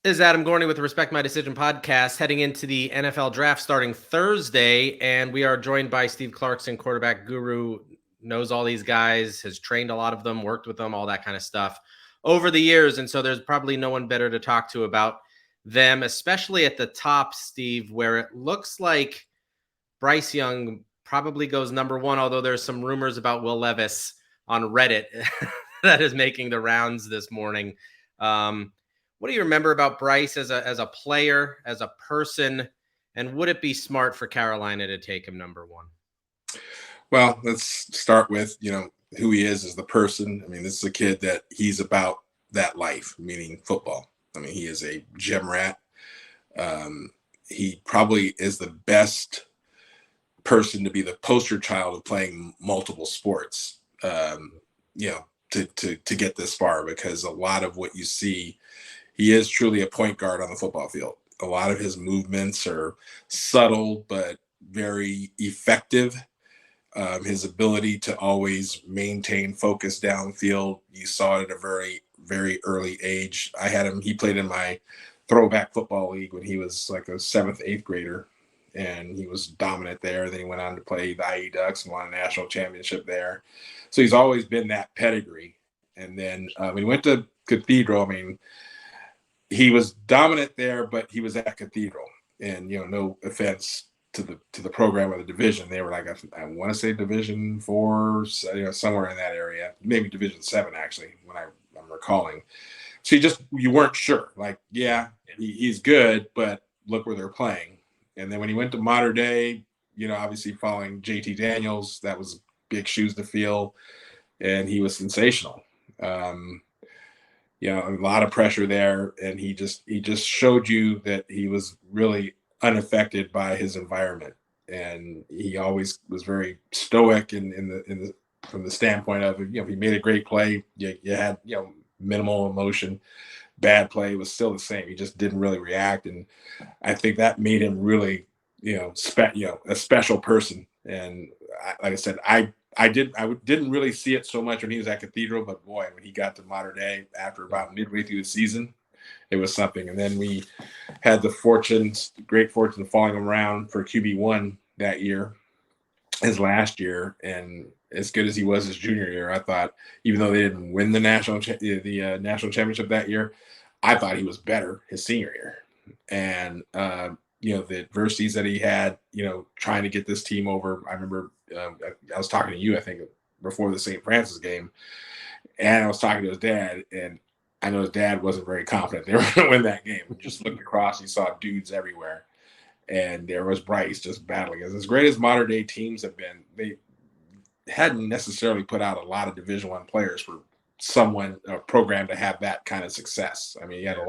This is Adam Gorney with the Respect My Decision podcast, heading into the NFL draft starting Thursday. And we are joined by Steve Clarkson, quarterback guru, knows all these guys, has trained a lot of them, worked with them, all that kind of stuff over the years. And so there's probably no one better to talk to about them, especially at the top, Steve, where it looks like Bryce Young probably goes number one, although there's some rumors about Will Levis on Reddit that is making the rounds this morning. What do you remember about Bryce as a player, as a person, and would it be smart for Carolina to take him number one? Well, let's start with, who he is as the person. I mean, this is a kid that he's about that life, meaning football. I mean, he is a gym rat. He probably is the best person to be the poster child of playing multiple sports, to get this far, because a lot of what you see, he is truly a point guard on the football field. A lot of his movements are subtle, but very effective. His ability to always maintain focus downfield, you saw it at a very, very early age. I had him, he played in my throwback football league when he was like a 7th, 8th grader, and he was dominant there. Then he went on to play the IE Ducks and won a national championship there. So he's always been that pedigree. And then when he went to Cathedral, I mean, he was dominant there, but he was at Cathedral. And, no offense to the program or the division. They were like, I want to say Division 4, somewhere in that area, maybe Division 7, actually, when I'm recalling. So you weren't sure. Like, yeah, he's good, but look where they're playing. And then when he went to Mater Dei, obviously following JT Daniels, that was big shoes to fill, and he was sensational. A lot of pressure there, and he just showed you that he was really unaffected by his environment, and he always was very stoic in from the standpoint of, if he made a great play, you had minimal emotion. Bad play was still the same. He just didn't really react, and I think that made him really a special person. And like I said, I didn't really see it so much when he was at Cathedral, but boy, when he got to Mater Dei after about midway through the season, it was something. And then we had the great fortune of following him around for QB1 that year, his last year. And as good as he was his junior year, I thought, even though they didn't win the national championship that year, I thought he was better his senior year. And, the adversities that he had, trying to get this team over. I remember I was talking to you, I think, before the St. Francis game, and I was talking to his dad, and I know his dad wasn't very confident they were going to win that game. Just looked across, he saw dudes everywhere, and there was Bryce just battling. As great as Mater Dei teams have been, they hadn't necessarily put out a lot of Division I players for a program to have that kind of success. I mean, he had a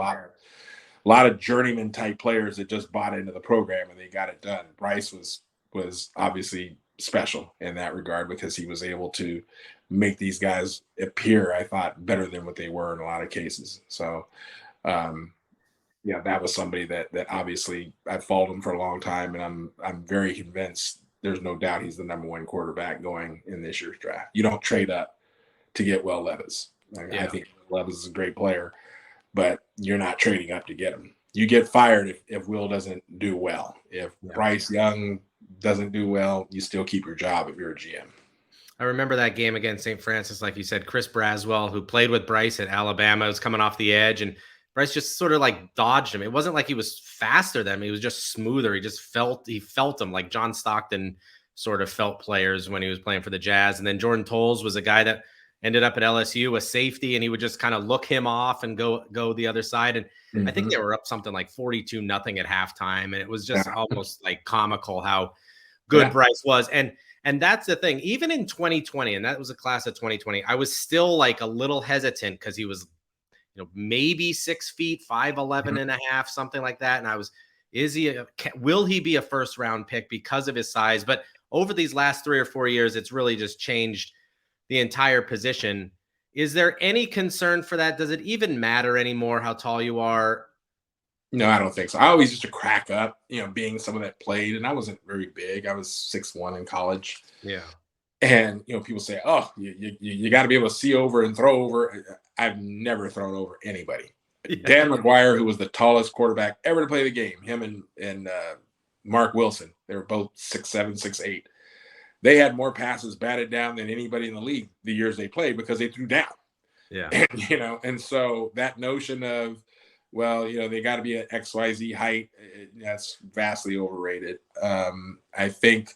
lot of journeyman type players that just bought into the program and they got it done. Bryce was obviously special in that regard, because he was able to make these guys appear, I thought, better than what they were in a lot of cases. So, that was somebody that obviously I've followed him for a long time, and I'm very convinced there's no doubt he's the number one quarterback going in this year's draft. You don't trade up to get Will Levis. I think Levis is a great player, but you're not trading up to get him. You get fired if Will doesn't do well. If Bryce Young doesn't do well, you still keep your job if you're a GM. I remember that game against St. Francis, like you said. Chris Braswell, who played with Bryce at Alabama, was coming off the edge, and Bryce just sort of like dodged him. It wasn't like he was faster than him. He was just smoother. He felt him, like John Stockton sort of felt players when he was playing for the Jazz. And then Jordan Tolles was a guy that ended up at LSU, a safety, and he would just kind of look him off and go the other side. And I think they were up something like 42-0 at halftime. And it was just almost like comical how good Bryce was. And that's the thing, even in 2020, and that was a class of 2020, I was still like a little hesitant because he was, maybe 6 feet, 5'11" and a half, something like that. And will he be a first round pick because of his size? But over these last 3 or 4 years, it's really just changed the entire position. Is there any concern for that? Does it even matter anymore how tall you are? No, I don't think so. I always used to crack up, being someone that played, and I wasn't very big. I was 6'1" in college. Yeah. And, people say, oh, you got to be able to see over and throw over. I've never thrown over anybody. Yeah. Dan McGuire, who was the tallest quarterback ever to play the game, him and Mark Wilson, they were both 6'7", 6'8". They had more passes batted down than anybody in the league the years they played because they threw down. Yeah. And so that notion of, well, they got to be at XYZ height, that's vastly overrated. I think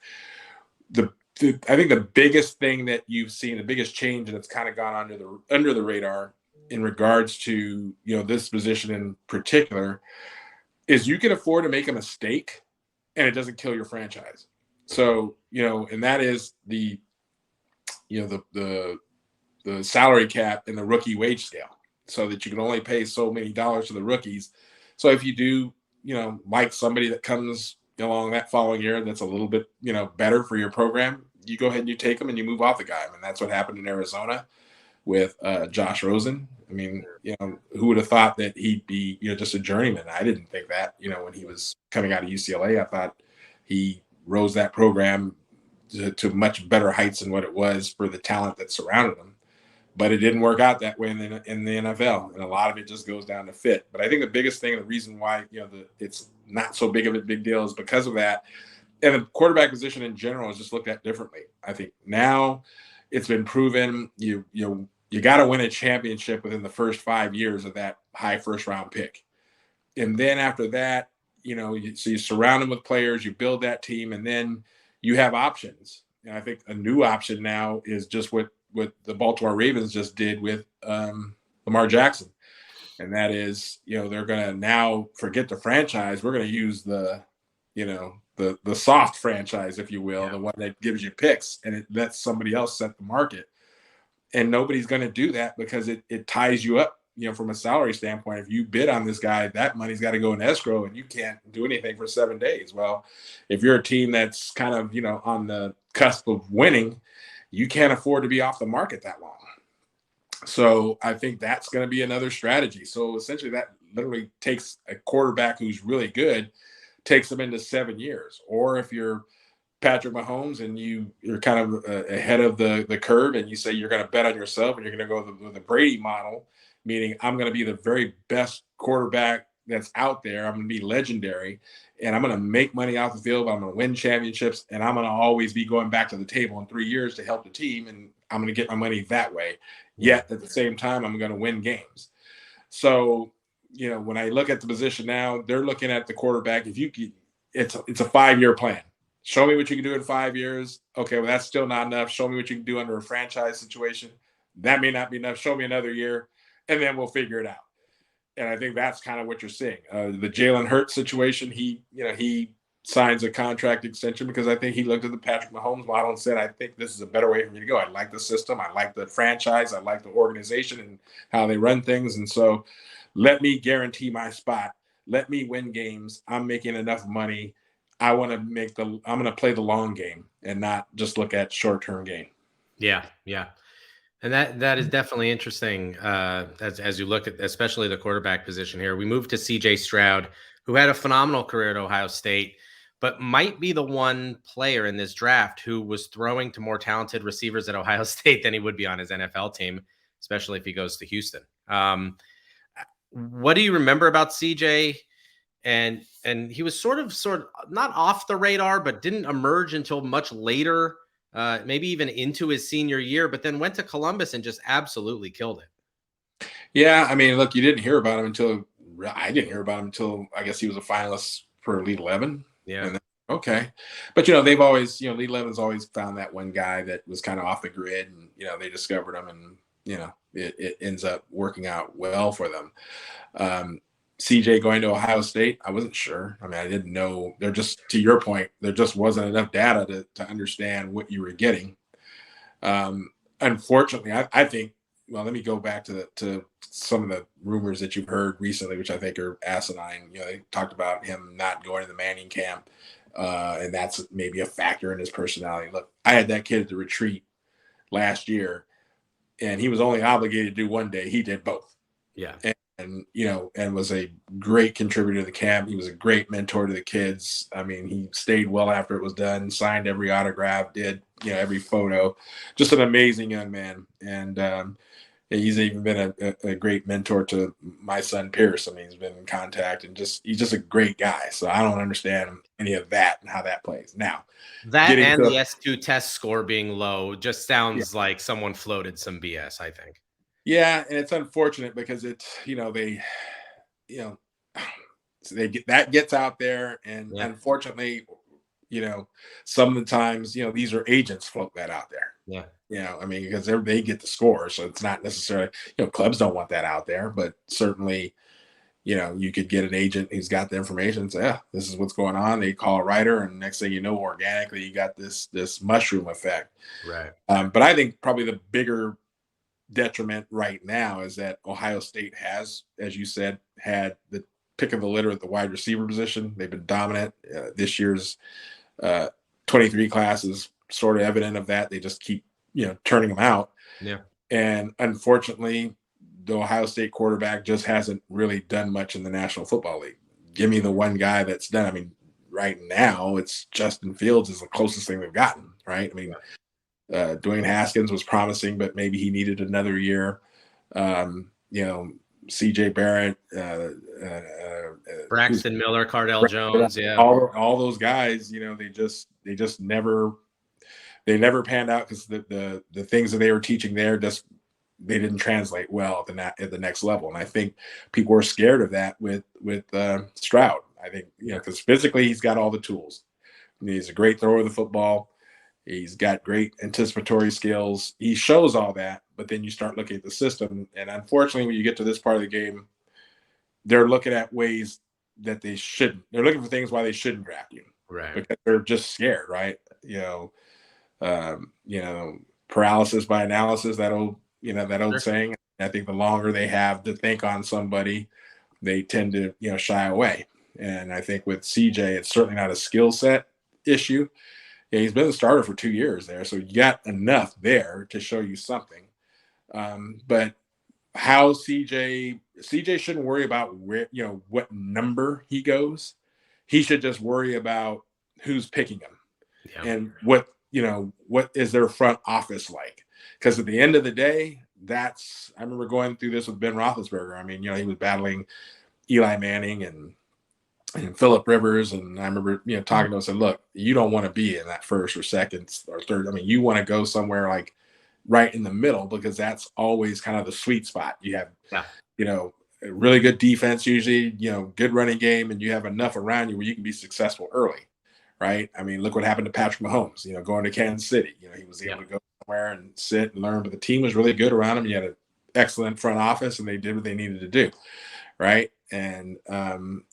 the biggest thing that you've seen, the biggest change that's kind of gone under the radar in regards to this position in particular is you can afford to make a mistake and it doesn't kill your franchise. So and that is the salary cap and the rookie wage scale, so that you can only pay so many dollars to the rookies. So if you do like somebody that comes along that following year that's a little bit better for your program, you go ahead and you take them and you move off the guy. I mean, that's what happened in Arizona with Josh Rosen. I mean, who would have thought that he'd be just a journeyman? I didn't think that when he was coming out of UCLA. I thought he rose that program to much better heights than what it was for the talent that surrounded him. But it didn't work out that way in the NFL, and a lot of it just goes down to fit. But I think the biggest thing, the reason why it's not so big of a big deal, is because of that. And the quarterback position in general is just looked at differently. I think now it's been proven you got to win a championship within the first 5 years of that high first round pick, and then after that, so you surround them with players, you build that team, and then you have options. And I think a new option now is just what the Baltimore Ravens just did with Lamar Jackson. And that is, they're going to now forget the franchise. We're going to use the soft franchise, if you will, the one that gives you picks and it lets somebody else set the market. And nobody's going to do that because it ties you up, from a salary standpoint. If you bid on this guy, that money's got to go in escrow and you can't do anything for 7 days. Well, if you're a team that's kind of, on the cusp of winning, you can't afford to be off the market that long. So I think that's going to be another strategy. So essentially that literally takes a quarterback who's really good, takes them into 7 years. Or if you're Patrick Mahomes and you're kind of ahead of the curve and you say you're going to bet on yourself and you're going to go with the Brady model, meaning I'm going to be the very best quarterback that's out there. I'm going to be legendary and I'm going to make money off the field. I'm going to win championships and I'm going to always be going back to the table in 3 years to help the team. And I'm going to get my money that way. Yet at the same time, I'm going to win games. So, when I look at the position now, they're looking at the quarterback. It's a 5-year plan. Show me what you can do in 5 years. Okay, well, that's still not enough. Show me what you can do under a franchise situation. That may not be enough. Show me another year, and then we'll figure it out. And I think that's kind of what you're seeing. The Jalen Hurts situation, he signs a contract extension because I think he looked at the Patrick Mahomes model and said, I think this is a better way for me to go. I like the system. I like the franchise. I like the organization and how they run things. And so let me guarantee my spot. Let me win games. I'm making enough money. I'm going to play the long game and not just look at short-term gain. Yeah. Yeah. And that is definitely interesting as you look at especially the quarterback position here. We moved to CJ Stroud, who had a phenomenal career at Ohio State, but might be the one player in this draft who was throwing to more talented receivers at Ohio State than he would be on his NFL team, especially if he goes to Houston. What do you remember about CJ? And he was sort of not off the radar, but didn't emerge until much later. Maybe even into his senior year, but then went to Columbus and just absolutely killed it. Yeah, I mean, look, I didn't hear about him until I guess he was a finalist for Elite 11. Yeah. And then, okay. But, they've always, Elite 11's always found that one guy that was kind of off the grid and, they discovered him and, it ends up working out well for them. CJ going to Ohio State, I wasn't sure. I mean, I didn't know. To your point, there just wasn't enough data to understand what you were getting. Unfortunately, I think, well, let me go back to some of the rumors that you've heard recently, which I think are asinine. They talked about him not going to the Manning camp, and that's maybe a factor in his personality. Look, I had that kid at the retreat last year, and he was only obligated to do one day. He did both. Yeah. And was a great contributor to the camp. He was a great mentor to the kids. I mean, he stayed well after it was done, signed every autograph, did, every photo, just an amazing young man. And, He's even been a great mentor to my son Pierce. I mean, he's been in contact and he's just a great guy. So I don't understand any of that and how that plays. Now, That getting and to the S2 test score being low just yeah, sounds like someone floated some BS, I think. yeah, and it's unfortunate because it's you know so they get that gets out there, and Yeah. unfortunately, sometimes these are agents float that out there. Yeah. I mean, because they get the score, so it's not necessarily clubs don't want that out there, but certainly you could get an agent who's got the information and say, yeah, this is what's going on. They call a writer, and next thing you know, organically, you got this mushroom effect. Right. But I think probably the bigger detriment right now is that Ohio State has, as you said, had the pick of the litter at the wide receiver position. They've been dominant. This year's 23 class is sort of evident of that. They just keep turning them out. Yeah. And unfortunately, the Ohio State quarterback just hasn't really done much in the National Football League. Give me the one guy that's done. I mean, right now it's Justin Fields is the closest thing they've gotten, right? I mean, Dwayne Haskins was promising, but maybe he needed another year. CJ Barrett, Braxton Miller, Cardell Jones, yeah. all those guys, they just never panned out because the things that they were teaching there just they didn't translate well at the next level. And I think people were scared of that with Stroud. I think because physically he's got all the tools. He's a great thrower of the football. He's got great anticipatory skills. He shows all that, but then you start looking at the system, and unfortunately, when you get to this part of the game, they're looking at ways that they shouldn't. They're looking for things why they shouldn't draft you, right? Because they're just scared, right? Paralysis by analysis. That old Sure. saying. I think the longer they have to think on somebody, they tend to shy away. And I think with CJ, it's certainly not a skill set issue. Yeah, he's been a starter for 2 years there, so you got enough there to show you something. But how CJ shouldn't worry about where what number he goes. He should just worry about who's picking him and what is their front office like. Because at the end of the day, I remember going through this with Ben Roethlisberger. I mean, he was battling Eli Manning and Phillip Rivers, and I remember talking to him and said, look, you don't want to be in that first or second or third. I mean, you want to go somewhere like right in the middle, because that's always kind of the sweet spot. You have a really good defense, usually good running game, and you have enough around you where you can be successful early, right? I mean, look what happened to Patrick Mahomes, going to Kansas City. He was able to go somewhere and sit and learn, but the team was really good around him. You had an excellent front office, and they did what they needed to do, right? And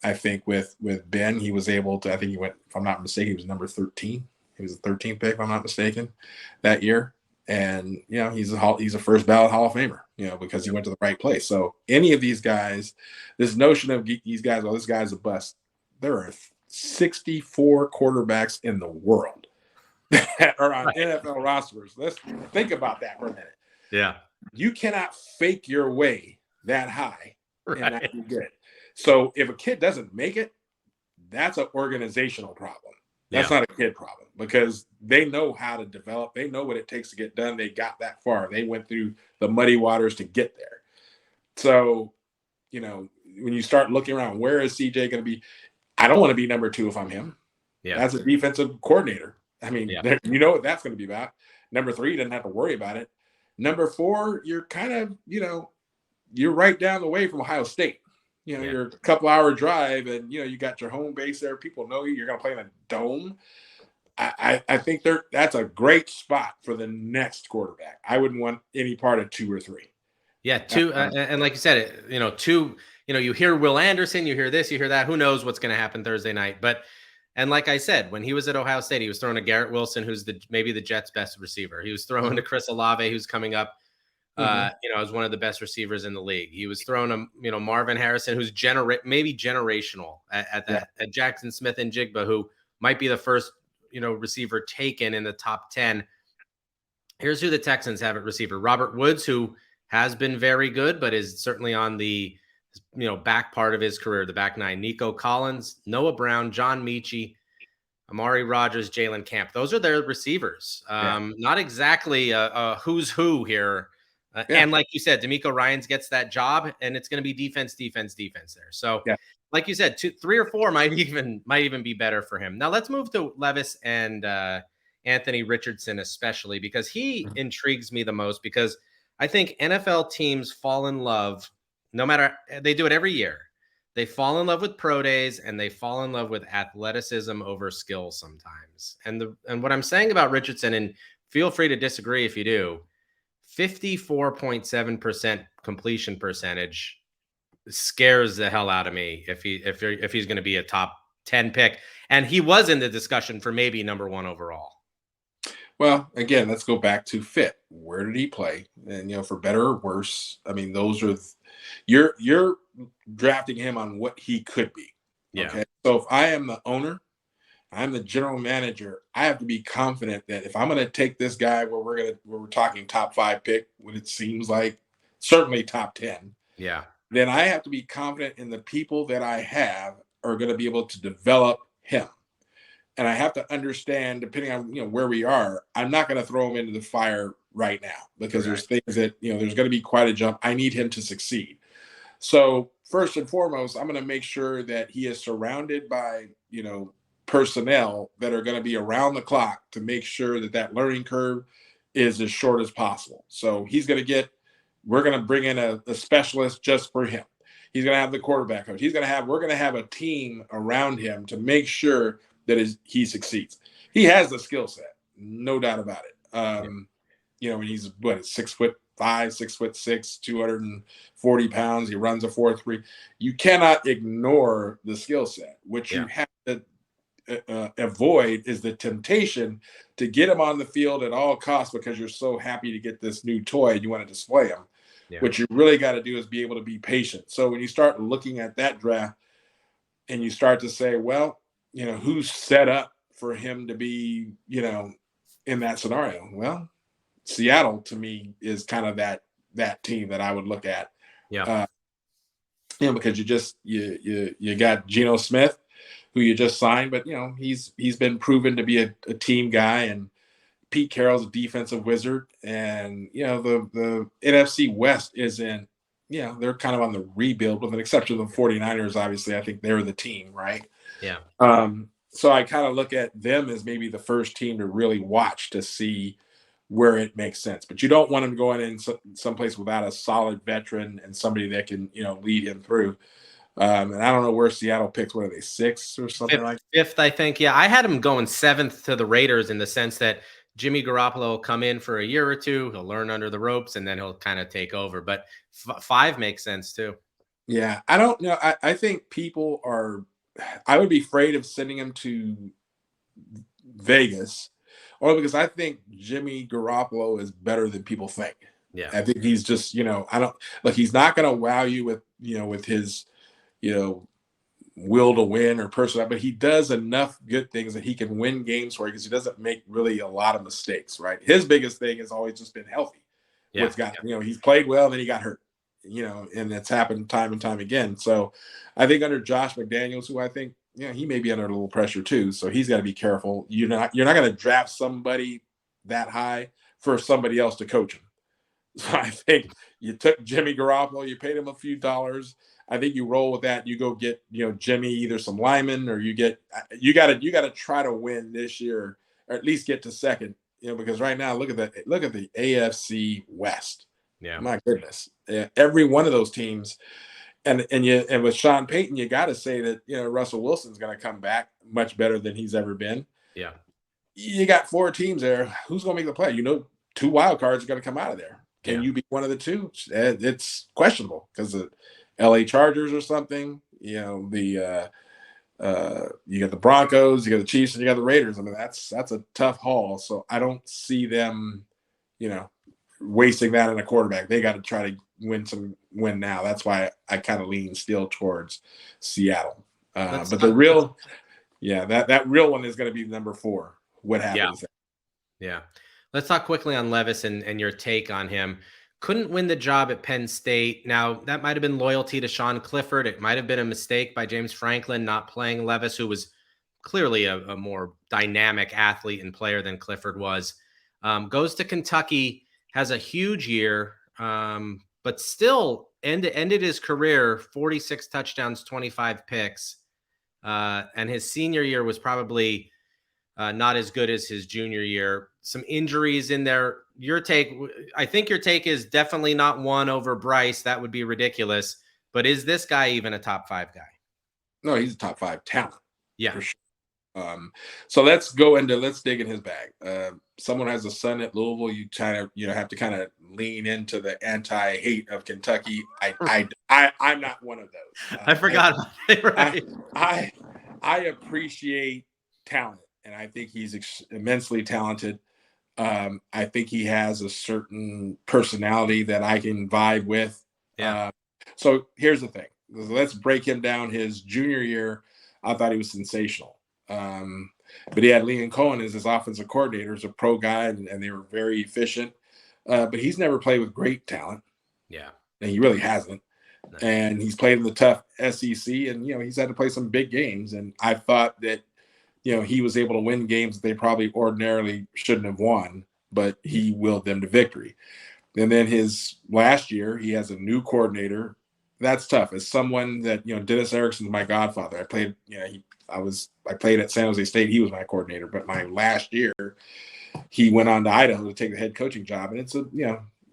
I think with Ben, he was able to, I think he went, if I'm not mistaken, he was number 13. He was the 13th pick, if I'm not mistaken, that year. And, he's a first ballot Hall of Famer, because he went to the right place. So any of these guys, this notion of these guys, this guy's a bust. There are 64 quarterbacks in the world that are on NFL rosters. Let's think about that for a minute. Yeah. You cannot fake your way that high and not be good. So if a kid doesn't make it, that's an organizational problem. That's not a kid problem, because they know how to develop. They know what it takes to get done. They got that far. They went through the muddy waters to get there. So, when you start looking around, where is CJ going to be? I don't want to be number 2 if I'm him. Yeah. That's a defensive coordinator. I mean, you know what that's going to be about. Number 3, doesn't have to worry about it. Number 4, you're kind of, you're right down the way from Ohio State. You're a couple hour drive, and you got your home base there. People know you. You're going to play in a dome. I think that's a great spot for the next quarterback. I wouldn't want any part of 2 or 3. Yeah, 2, and like you said, 2. You hear Will Anderson, you hear this, you hear that. Who knows what's going to happen Thursday night? And like I said, when he was at Ohio State, he was throwing to Garrett Wilson, who's maybe the Jets' best receiver. He was throwing to Chris Olave, who's coming up. As one of the best receivers in the league. He was throwing to, Marvin Harrison, who's maybe generational at Jackson Smith and Jigba, who might be the first, receiver taken in the top 10. Here's who the Texans have at receiver: Robert Woods, who has been very good, but is certainly on the, back part of his career, the back 9. Nico Collins, Noah Brown, John Mechie, Amari Rogers, Jalen Camp. Those are their receivers. Not exactly a who's who here Yeah. And like you said, D'Amico Ryans gets that job, and it's going to be defense there. So, Yeah. like you said, 3 or 4 might even be better for him. Now let's move to Levis and Anthony Richardson, especially because he intrigues me the most, because I think NFL teams fall in love, no matter, they do it every year. They fall in love with pro days, and they fall in love with athleticism over skill sometimes. And what I'm saying about Richardson, and feel free to disagree if you do, 54.7% completion percentage scares the hell out of me if he's going to be a top 10 pick. And he was in the discussion for maybe number 1 overall. Well, again, let's go back to fit. Where did he play? And for better or worse, I mean, those are you're drafting him on what he could be. Yeah. Okay. So if I am the owner, I'm the general manager, I have to be confident that if I'm going to take this guy where we're talking top 5 pick, when it seems like certainly top 10, yeah, then I have to be confident in the people that I have are going to be able to develop him. And I have to understand, depending on where we are, I'm not going to throw him into the fire right now, because there's things that there's going to be quite a jump. I need him to succeed. So first and foremost, I'm going to make sure that he is surrounded by personnel that are going to be around the clock to make sure that learning curve is as short as possible. So we're going to bring in a specialist just for him. He's going to have the quarterback coach. We're going to have a team around him to make sure that he succeeds. He has the skill set, no doubt about it. When he's 6'5", 6'6", 240 pounds, he runs a 4.3. You cannot ignore the skill set. What you have to avoid is the temptation to get him on the field at all costs because you're so happy to get this new toy and you want to display him. What you really got to do is be able to be patient. So when you start looking at that draft and you start to say, well, who's set up for him to be, in that scenario? Well, Seattle to me is kind of that team that I would look at. Yeah. Because you got Geno Smith, who you just signed, but he's been proven to be a team guy, and Pete Carroll's a defensive wizard, and the NFC West isn't, they're kind of on the rebuild, with an exception of the 49ers. Obviously, I think they're the team, right? Yeah. So I kind of look at them as maybe the first team to really watch to see where it makes sense. But you don't want him going in someplace without a solid veteran and somebody that can lead him through. And I don't know where Seattle picks. What are they, 6th or something like that? 5th, I think. Yeah, I had him going 7th to the Raiders, in the sense that Jimmy Garoppolo will come in for a year or two, he'll learn under the ropes, and then he'll kind of take over. But 5 makes sense too. Yeah, I don't know. I think I would be afraid of sending him to Vegas, only because I think Jimmy Garoppolo is better than people think. Yeah, I think he's just, he's not going to wow you with his, will to win or personal, but he does enough good things that he can win games for you, because he doesn't make really a lot of mistakes, right? His biggest thing has always just been healthy. He's played well, and then he got hurt, and it's happened time and time again. So I think under Josh McDaniels, who I think, he may be under a little pressure too. So he's got to be careful. You're not going to draft somebody that high for somebody else to coach him. So I think you took Jimmy Garoppolo, you paid him a few dollars. I think you roll with that. You go get, Jimmy, either some linemen, or you got to try to win this year, or at least get to second, because right now, look at the AFC West. Yeah. My goodness. Every one of those teams. And with Sean Payton, you got to say that, Russell Wilson's going to come back much better than he's ever been. Yeah. You got 4 teams there. Who's going to make the play? 2 wild cards are going to come out of there. Can you be one of the 2? It's questionable, because the LA Chargers or something, you got the Broncos, you got the Chiefs, and you got the Raiders. I mean, that's a tough haul. So I don't see them, wasting that in a quarterback. They got to try to win now. That's why I kind of lean still towards Seattle. But the real, that real one is going to be number 4. What happens? Yeah. Let's talk quickly on Levis and your take on him. Couldn't win the job at Penn State. Now, that might have been loyalty to Sean Clifford. It might have been a mistake by James Franklin not playing Levis, who was clearly a more dynamic athlete and player than Clifford was. Goes to Kentucky, has a huge year, But still ended his career 46 touchdowns, 25 picks. And his senior year was probably not as good as his junior year. Some injuries in there. I think your take is definitely not one over Bryce. That would be ridiculous. But is this guy even a top 5 guy? No, he's a top 5 talent. Yeah. For sure. So let's dig in his bag. Someone has a son at Louisville. You have to kind of lean into the anti-hate of Kentucky. I'm not one of those. I forgot about it. Right. I appreciate talent, and I think he's immensely talented. I think he has a certain personality that I can vibe with. Yeah. So here's the thing. Let's break him down. His junior year, I thought he was sensational. But he had Leon Cohen as his offensive coordinator, as a pro guy, and they were very efficient. But he's never played with great talent. Yeah. And he really hasn't. No. And he's played in the tough SEC, and he's had to play some big games. And I thought that he was able to win games that they probably ordinarily shouldn't have won, but he willed them to victory. And then his last year, he has a new coordinator. That's tough. As someone that Dennis Erickson's my godfather. I played. I played at San Jose State. He was my coordinator. But my last year, he went on to Idaho to take the head coaching job. And it's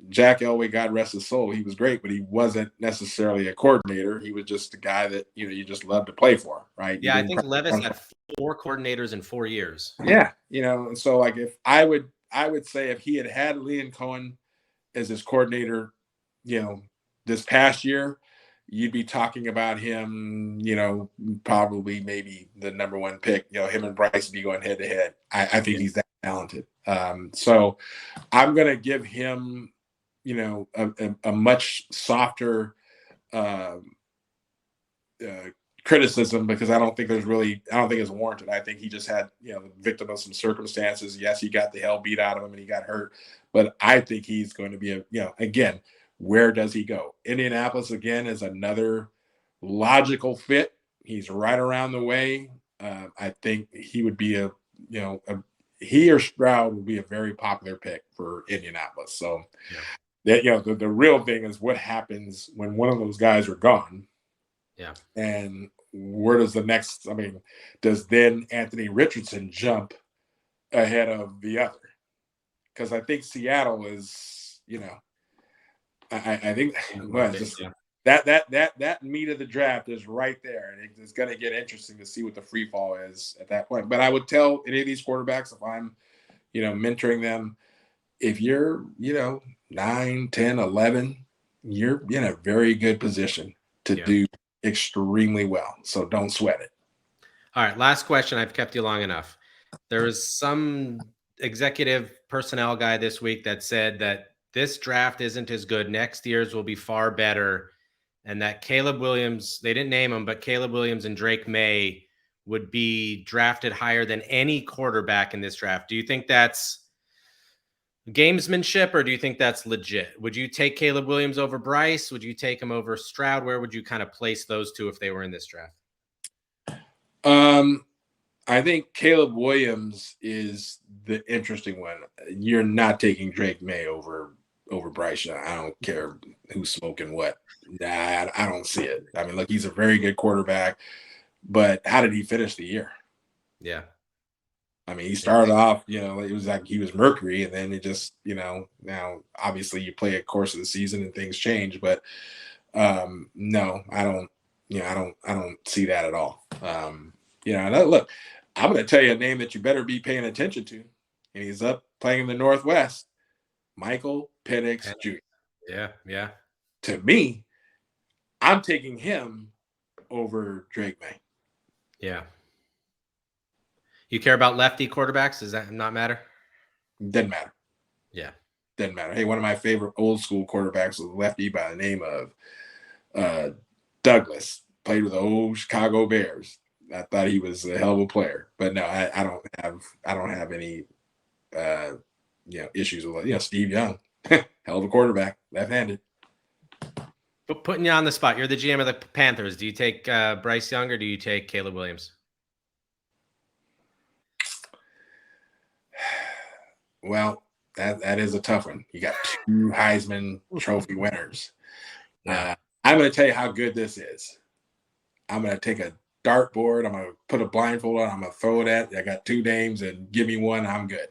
Jack Elway, God rest his soul. He was great, but he wasn't necessarily a coordinator. He was just a guy that you just love to play for, right? Yeah, I think Levis had 4 coordinators in 4 years. Yeah, and so if I would say if he had Leon Cohen as his coordinator, this past year, you'd be talking about him, probably maybe the number 1 pick. Him and Bryce be going head to head. I think he's that talented. So I'm going to give him, a much softer criticism, because I don't think it's warranted. I think he just had, the victim of some circumstances. Yes, he got the hell beat out of him and he got hurt, but I think he's going to be again, where does he go? Indianapolis again is another logical fit. He's right around the way. I think he would be he or Stroud would be a very popular pick for Indianapolis. So that the real thing is what happens when one of those guys are gone. Yeah. And where does does then Anthony Richardson jump ahead of the other? Because I think Seattle is, I think that meat of the draft is right there, and it's going to get interesting to see what the free fall is at that point. But I would tell any of these quarterbacks, if I'm, mentoring them, if you're, 9, 10, 11, you're in a very good position to do extremely well. So don't sweat it. All right, last question. I've kept you long enough. There was some executive personnel guy this week that said that this draft isn't as good. Next year's will be far better. And that Caleb Williams, they didn't name him, but Caleb Williams and Drake May would be drafted higher than any quarterback in this draft. Do you think that's gamesmanship, or do you think that's legit? Would you take Caleb Williams over Bryce? Would you take him over Stroud? Where would you kind of place those two if they were in this draft? I think Caleb Williams is the interesting one. You're not taking Drake May over Bryce Young. I don't care who's smoking what. Nah, I don't see it. Look, he's a very good quarterback, but how did he finish the year? Yeah. He started off, it was like he was Mercury, and then it just, now obviously you play a course of the season and things change, but no, I don't see that at all. Look, I'm going to tell you a name that you better be paying attention to, and he's up playing in the Northwest, Michael Penix Jr. Yeah. To me, I'm taking him over Drake May. Yeah. You care about lefty quarterbacks? Does that not matter? Doesn't matter. Yeah. Doesn't matter. Hey, one of my favorite old school quarterbacks was a lefty by the name of Douglas. Played with the old Chicago Bears. I thought he was a hell of a player. But no, I don't have any issues with Steve Young. Hell of a quarterback, left-handed. But putting you on the spot, you're the GM of the Panthers. Do you take Bryce Young or do you take Caleb Williams? Well, that is a tough one. You got 2 Heisman Trophy winners. Yeah. I'm going to tell you how good this is. I'm going to take a dartboard. I'm going to put a blindfold on. I'm going to throw it at. I got 2 names, and give me one. I'm good.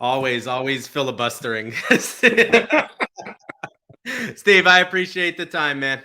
Always filibustering. Steve, I appreciate the time, man.